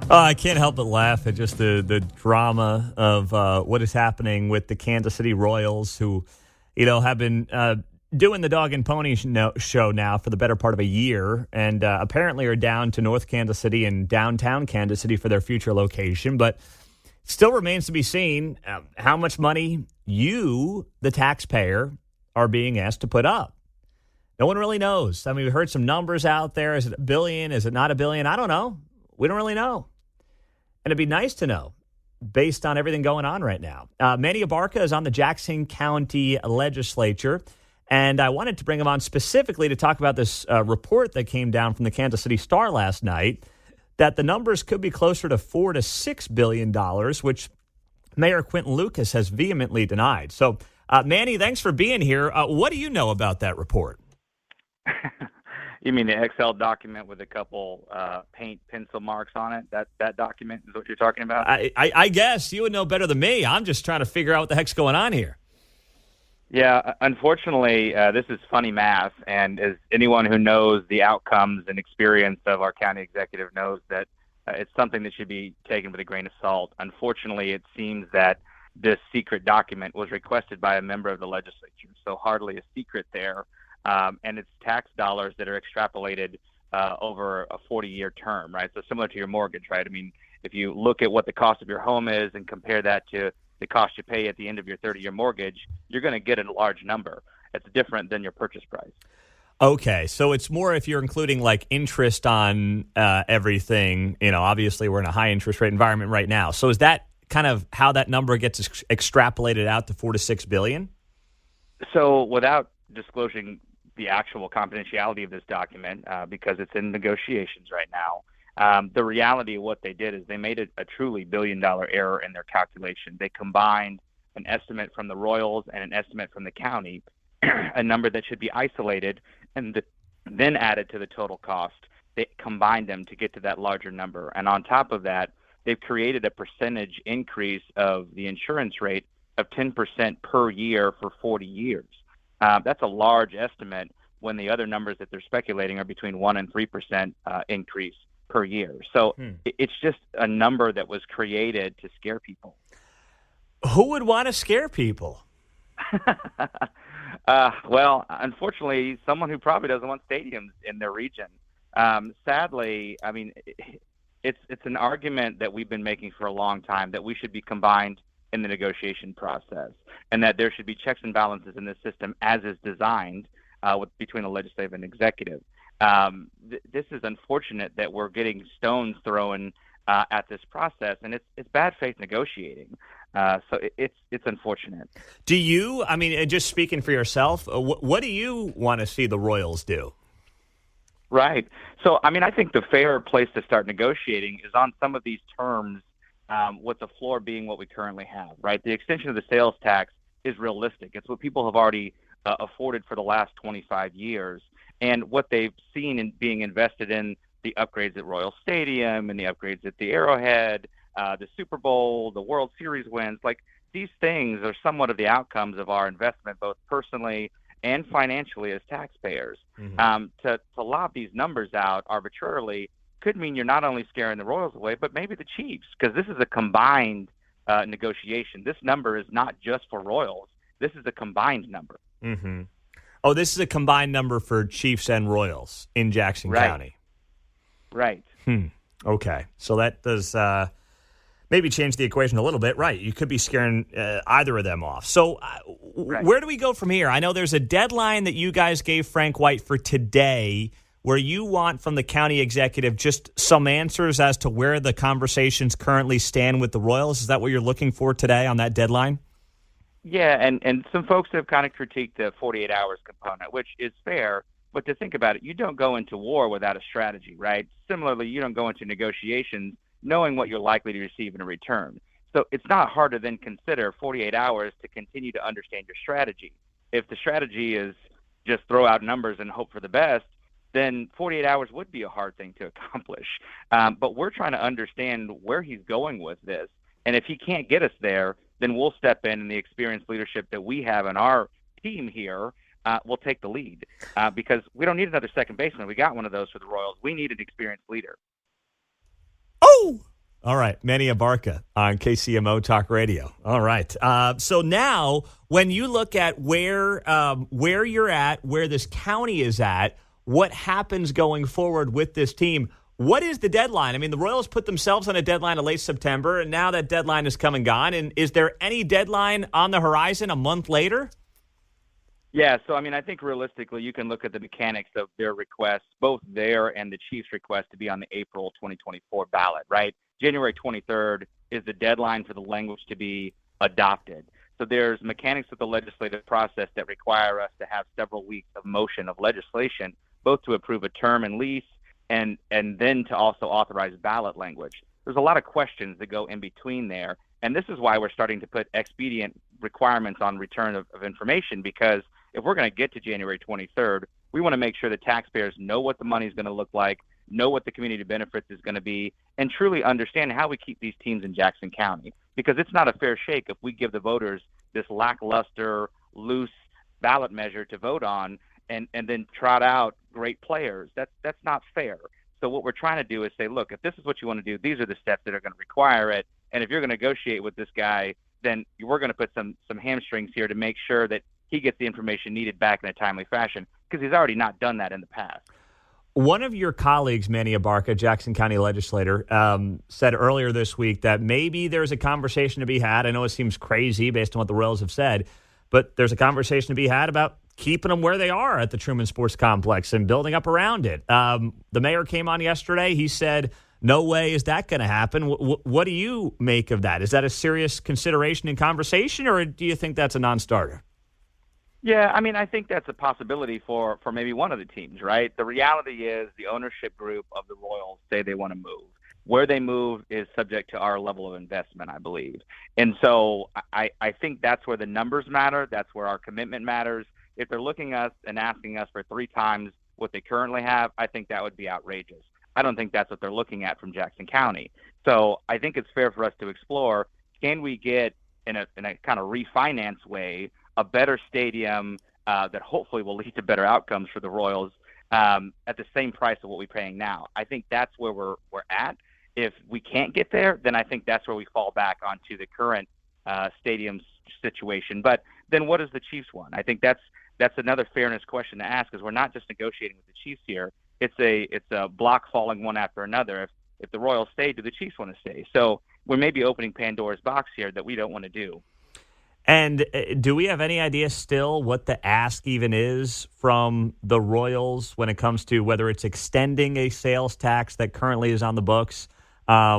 I can't help but laugh at just the drama of what is happening with the Kansas City Royals, who, have been doing the dog and pony show now for the better part of a year, and apparently are down to North Kansas City and downtown Kansas City for their future location. But still remains to be seen how much money you, the taxpayer, are being asked to put up. No one really knows. I mean, we heard some numbers out there. Is it $1 billion? Is it not $1 billion? I don't know. We don't really know. And it'd be nice to know based on everything going on right now. Manny Abarca is on the Jackson County Legislature, and I wanted to bring him on specifically to talk about this report that came down from the Kansas City Star last night, that the numbers could be closer to $4 to $6 billion, which Mayor Quinton Lucas has vehemently denied. So, Manny, thanks for being here. What do you know about that report? You mean the Excel document with a couple paint pencil marks on it? That document is what you're talking about? I guess you would know better than me. I'm just trying to figure out what the heck's going on here. Yeah, unfortunately, this is funny math, and as anyone who knows the outcomes and experience of our county executive knows that it's something that should be taken with a grain of salt. Unfortunately, it seems that this secret document was requested by a member of the legislature, so hardly a secret there. And it's tax dollars that are extrapolated over a 40-year term, right? So similar to your mortgage, right? I mean, if you look at what the cost of your home is and compare that to the cost you pay at the end of your 30-year mortgage, you're going to get a large number. It's different than your purchase price. Okay, so it's more if you're including like interest on everything. Obviously we're in a high interest rate environment right now. So is that kind of how that number gets extrapolated out to $4 to $6 billion? So without disclosing the actual confidentiality of this document, because it's in negotiations right now, the reality of what they did is they made a truly billion-dollar error in their calculation. They combined an estimate from the Royals and an estimate from the county, a number that should be isolated, and then added to the total cost. They combined them to get to that larger number. And on top of that, they've created a percentage increase of the insurance rate of 10% per year for 40 years. That's a large estimate when the other numbers that they're speculating are between 1% and 3% increase per year. So it's just a number that was created to scare people. Who would want to scare people? Well, unfortunately, someone who probably doesn't want stadiums in their region. Sadly, I mean, it's an argument that we've been making for a long time that we should be combined in the negotiation process, and that there should be checks and balances in this system as is designed between the legislative and executive. This is unfortunate that we're getting stones thrown at this process, and it's bad faith negotiating. So it's unfortunate. Do you, I mean, just speaking for yourself, what do you want to see the Royals do? Right. So, I mean, I think the fair place to start negotiating is on some of these terms, with the floor being what we currently have, right? The extension of the sales tax is realistic. It's what people have already afforded for the last 25 years. And what they've seen in being invested in the upgrades at Royal Stadium and the upgrades at the Arrowhead, the Super Bowl, the World Series wins, like these things are somewhat of the outcomes of our investment, both personally and financially as taxpayers. Mm-hmm. To lob these numbers out arbitrarily could mean you're not only scaring the Royals away, but maybe the Chiefs, because this is a combined negotiation. This number is not just for Royals. This is a combined number. Mm-hmm. Oh, this is a combined number for Chiefs and Royals in Jackson County. Right. Okay. So that does maybe change the equation a little bit. Right. You could be scaring either of them off. So where do we go from here? I know there's a deadline that you guys gave Frank White for today where you want from the county executive just some answers as to where the conversations currently stand with the Royals. Is that what you're looking for today on that deadline? Yeah, and some folks have kind of critiqued the 48 hours component, which is fair. But to think about it, you don't go into war without a strategy, right? Similarly, you don't go into negotiations knowing what you're likely to receive in return. So it's not hard to then consider 48 hours to continue to understand your strategy. If the strategy is just throw out numbers and hope for the best, then 48 hours would be a hard thing to accomplish. But we're trying to understand where he's going with this. And if he can't get us there, then we'll step in, and the experienced leadership that we have in our team here will take the lead, because we don't need another second baseman. We got one of those for the Royals. We need an experienced leader. Oh, All right, Manny Abarca on KCMO Talk Radio. All right. So now, when you look at where you're at, where this county is at, what happens going forward with this team? What is the deadline? I mean, the Royals put themselves on a deadline of late September, and now that deadline is come and gone. And is there any deadline on the horizon a month later? Yeah, so I mean, I think realistically, you can look at the mechanics of their requests, both their and the Chiefs' request to be on the April 2024 ballot, right? January 23rd is the deadline for the language to be adopted. So there's mechanics of the legislative process that require us to have several weeks of motion of legislation, both to approve a term and lease and then to also authorize ballot language. There's a lot of questions that go in between there, and this is why we're starting to put expedient requirements on return of information, because if we're going to get to January 23rd, we want to make sure that taxpayers know what the money is going to look like, know what the community benefits is going to be, and truly understand how we keep these teams in Jackson County. Because it's not a fair shake if we give the voters this lackluster, loose ballot measure to vote on and then trot out great players. That's not fair. So what we're trying to do is say, look, if this is what you want to do, these are the steps that are going to require it. And if you're going to negotiate with this guy, then we're going to put some hamstrings here to make sure that he gets the information needed back in a timely fashion, because he's already not done that in the past. One of your colleagues, Manny Abarca, Jackson County Legislator, said earlier this week that maybe there's a conversation to be had. I know it seems crazy based on what the Royals have said, but there's a conversation to be had about keeping them where they are at the Truman Sports Complex and building up around it. The mayor came on yesterday. He said, no way is that going to happen. What do you make of that? Is that a serious consideration in conversation, or do you think that's a non-starter? Yeah, I mean, I think that's a possibility for maybe one of the teams, right? The reality is the ownership group of the Royals say they want to move. Where they move is subject to our level of investment, I believe. And so I think that's where the numbers matter. That's where our commitment matters. If they're looking at us and asking us for 3 times what they currently have, I think that would be outrageous. I don't think that's what they're looking at from Jackson County. So I think it's fair for us to explore, can we get in a kind of refinance way a better stadium that hopefully will lead to better outcomes for the Royals at the same price of what we're paying now. I think that's where we're at. If we can't get there, then I think that's where we fall back onto the current stadium situation. But then what does the Chiefs want? I think that's another fairness question to ask, because we're not just negotiating with the Chiefs here. It's a block falling one after another. If the Royals stay, do the Chiefs want to stay? So we may be opening Pandora's box here that we don't want to do. And do we have any idea still what the ask even is from the Royals when it comes to whether it's extending a sales tax that currently is on the books,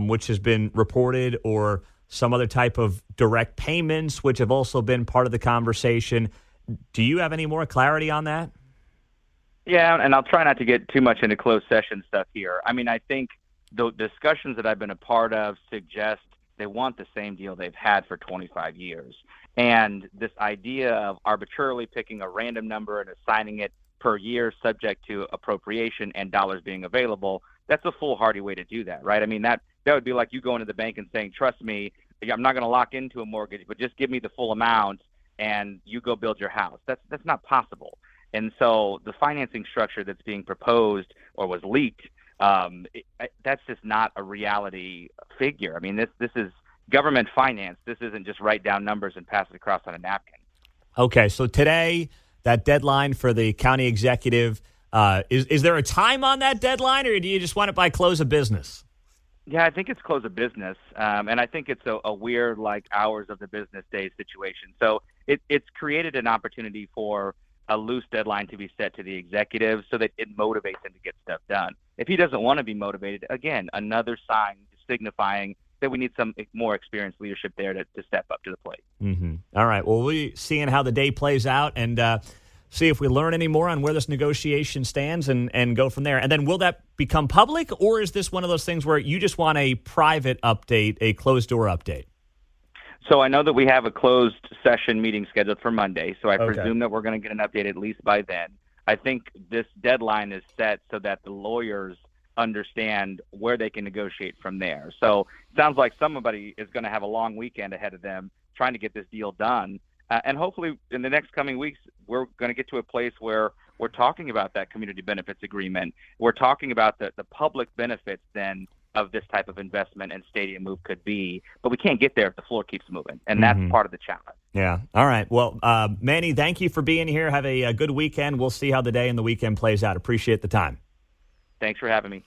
which has been reported, or some other type of direct payments, which have also been part of the conversation? Do you have any more clarity on that? Yeah, and I'll try not to get too much into closed session stuff here. I mean, I think the discussions that I've been a part of suggest they want the same deal they've had for 25 years. And this idea of arbitrarily picking a random number and assigning it per year subject to appropriation and dollars being available, that's a foolhardy way to do that, right? I mean, that would be like you going to the bank and saying, trust me, I'm not going to lock into a mortgage, but just give me the full amount and you go build your house. That's not possible. And so the financing structure that's being proposed or was leaked, that's just not a reality figure. I mean, this is government finance. This isn't just write down numbers and pass it across on a napkin. Okay, so today, that deadline for the county executive, is there a time on that deadline, or do you just want it by close of business? Yeah, I think it's close of business, and I think it's a weird, like, hours of the business day situation. So it's created an opportunity for a loose deadline to be set to the executive so that it motivates him to get stuff done. If he doesn't want to be motivated, again, another sign signifying that we need some more experienced leadership there to step up to the plate. Mm-hmm. All right. Well, we'll be seeing how the day plays out and see if we learn any more on where this negotiation stands and go from there. And then will that become public, or is this one of those things where you just want a private update, a closed-door update? So I know that we have a closed session meeting scheduled for Monday, so I presume that we're going to get an update at least by then. I think this deadline is set so that the lawyers understand where they can negotiate from there. So it sounds like somebody is going to have a long weekend ahead of them trying to get this deal done. And hopefully in the next coming weeks, we're going to get to a place where we're talking about that community benefits agreement. We're talking about the public benefits then of this type of investment and stadium move could be. But we can't get there if the floor keeps moving, and that's part of the challenge. Yeah. All right. Well, Manny, thank you for being here. Have a good weekend. We'll see how the day and the weekend plays out. Appreciate the time. Thanks for having me.